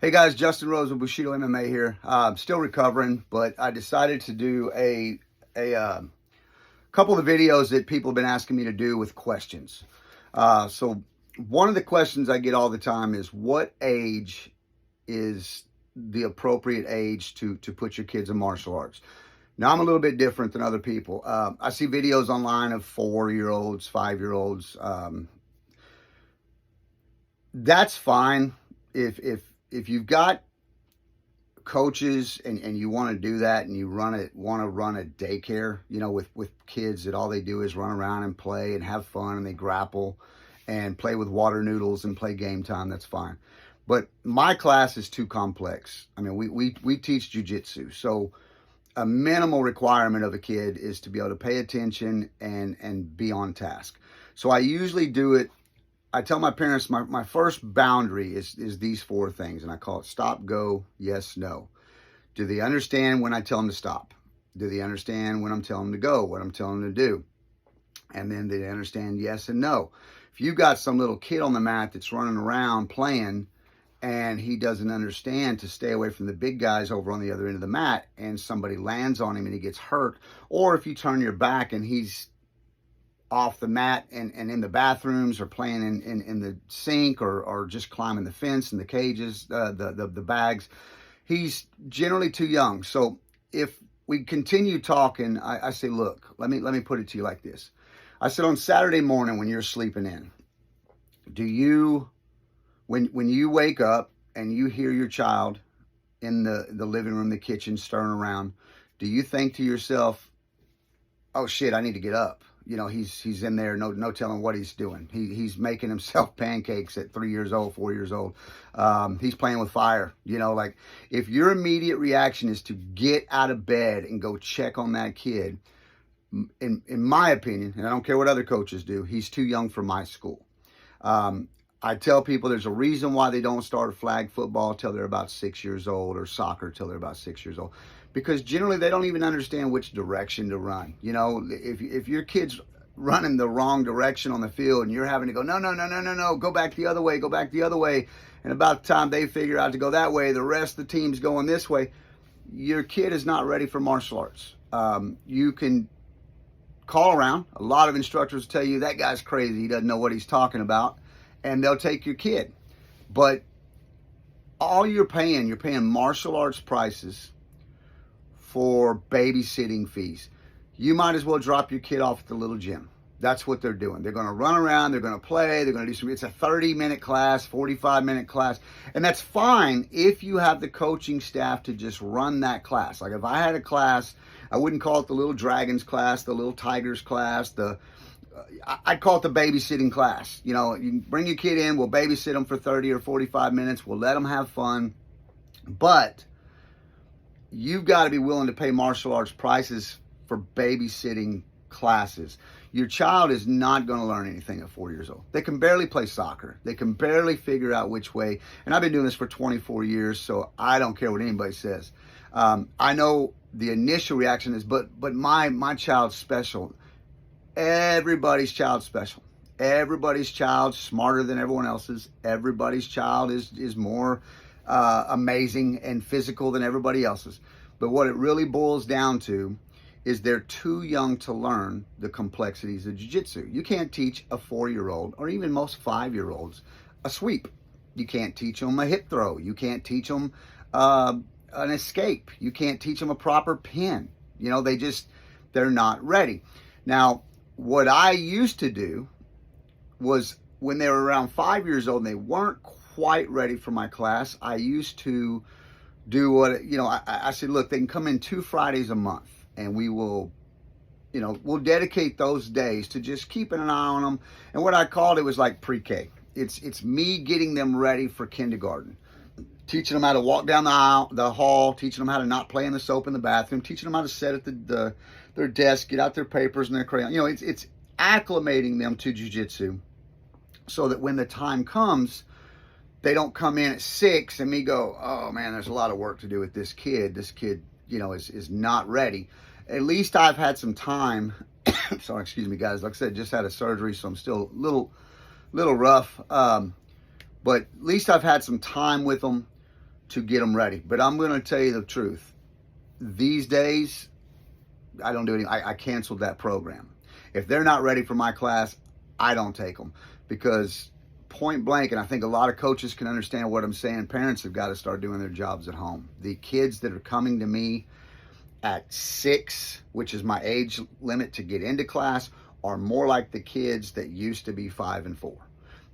Hey guys, Justin Rose with Bushido MMA here. I'm still recovering, but I decided to do a couple of videos that people have been asking me to do with questions. So one of the questions I get all the time is, what age is the appropriate age to put your kids in martial arts? Now, I'm a little bit different than other people. I see videos online of 4-year-olds, 5-year-olds. That's fine if you've got coaches and you want to do that, and you want to run a daycare, with kids that all they do is run around and play and have fun, and they grapple and play with water noodles and play game time, that's fine. But my class is too complex. I mean, we teach jiu-jitsu, so a minimal requirement of a kid is to be able to pay attention and be on task. So I usually do it. I tell my parents my first boundary is these 4 things, and I call it stop, go, yes, no. Do they understand when I tell them to stop? Do they understand when I'm telling them to go, what I'm telling them to do? And then they understand yes and no. If you've got some little kid on the mat that's running around playing and he doesn't understand to stay away from the big guys over on the other end of the mat, and somebody lands on him and he gets hurt, or if you turn your back and he's off the mat and in the bathrooms, or playing in the sink, or just climbing the fence and the cages, the bags, he's generally too young. So if we continue talking, I say, look, let me put it to you like this. I said, on Saturday morning when you're sleeping in, do you, when you wake up and you hear your child in the living room, the kitchen, stirring around, do you think to yourself, oh shit, I need to get up? He's in there, no telling what he's doing. He's making himself pancakes at 3 years old, 4 years old. He's playing with fire. Like, if your immediate reaction is to get out of bed and go check on that kid, in my opinion, and I don't care what other coaches do, he's too young for my school. I tell people there's a reason why they don't start flag football till they're about 6 years old, or soccer till they're about 6 years old, because generally they don't even understand which direction to run. If your kid's running the wrong direction on the field and you're having to go, no, go back the other way, and about the time they figure out to go that way, the rest of the team's going this way, your kid is not ready for martial arts. You can call around. A lot of instructors will tell you that guy's crazy, he doesn't know what he's talking about, and they'll take your kid. But all you're paying martial arts prices for babysitting fees. You might as well drop your kid off at the little gym. That's what they're doing. They're going to run around, they're going to play, they're going to do some, it's a 30-minute class, 45-minute class, and that's fine if you have the coaching staff to just run that class. Like, if I had a class, I wouldn't call it the little dragons class, the little tigers class, I'd call it the babysitting class. You bring your kid in, we'll babysit them for 30 or 45 minutes, we'll let them have fun, but you've got to be willing to pay martial arts prices for babysitting classes. Your child is not going to learn anything at 4 years old. They can barely play soccer. They can barely figure out which way. And I've been doing this for 24 years, so I don't care what anybody says. I know the initial reaction is, but my child's special. Everybody's child's special. Everybody's child's smarter than everyone else's. Everybody's child is more amazing and physical than everybody else's. But what it really boils down to is they're too young to learn the complexities of jiu-jitsu. You can't teach a 4-year-old, or even most 5-year-olds, a sweep. You can't teach them a hip throw. You can't teach them an escape. You can't teach them a proper pin. They're not ready. Now, what I used to do was, when they were around 5 years old and they weren't quite ready for my class, I used to do what, I said, look, they can come in 2 Fridays a month, and we will, we'll dedicate those days to just keeping an eye on them. And what I called it was like pre-K. It's me getting them ready for kindergarten, teaching them how to walk down the hall, teaching them how to not play in the soap in the bathroom, teaching them how to sit at their desk, get out their papers and their crayon. It's acclimating them to jiu-jitsu, so that when the time comes, they don't come in at 6 and me go, oh man, there's a lot of work to do with this kid. This kid, is not ready. At least I've had some time. Sorry, excuse me, guys. Like I said, just had a surgery, so I'm still a little rough. But at least I've had some time with them to get them ready. But I'm going to tell you the truth. These days, I don't do any. I canceled that program. If they're not ready for my class, I don't take them, because point blank, and I think a lot of coaches can understand what I'm saying, parents have got to start doing their jobs at home. The kids that are coming to me at 6, which is my age limit to get into class, are more like the kids that used to be 5 and 4.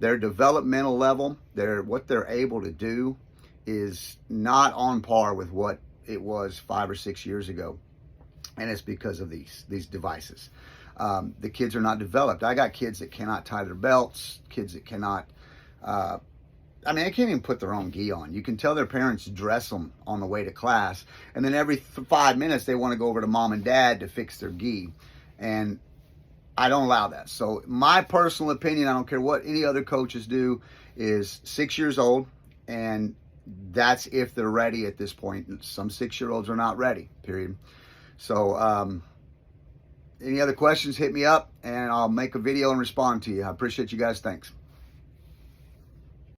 Their developmental level, what they're able to do is not on par with what it was 5 or 6 years ago. And it's because of these devices. The kids are not developed. I got kids that cannot tie their belts, kids that cannot, they can't even put their own gi on. You can tell their parents dress them on the way to class, and then every 5 minutes they want to go over to mom and dad to fix their gi. And I don't allow that. So my personal opinion, I don't care what any other coaches do, is 6 years old, and that's if they're ready at this point. Some 6-year-olds are not ready, period. So any other questions, hit me up and I'll make a video and respond to you. I appreciate you guys. Thanks.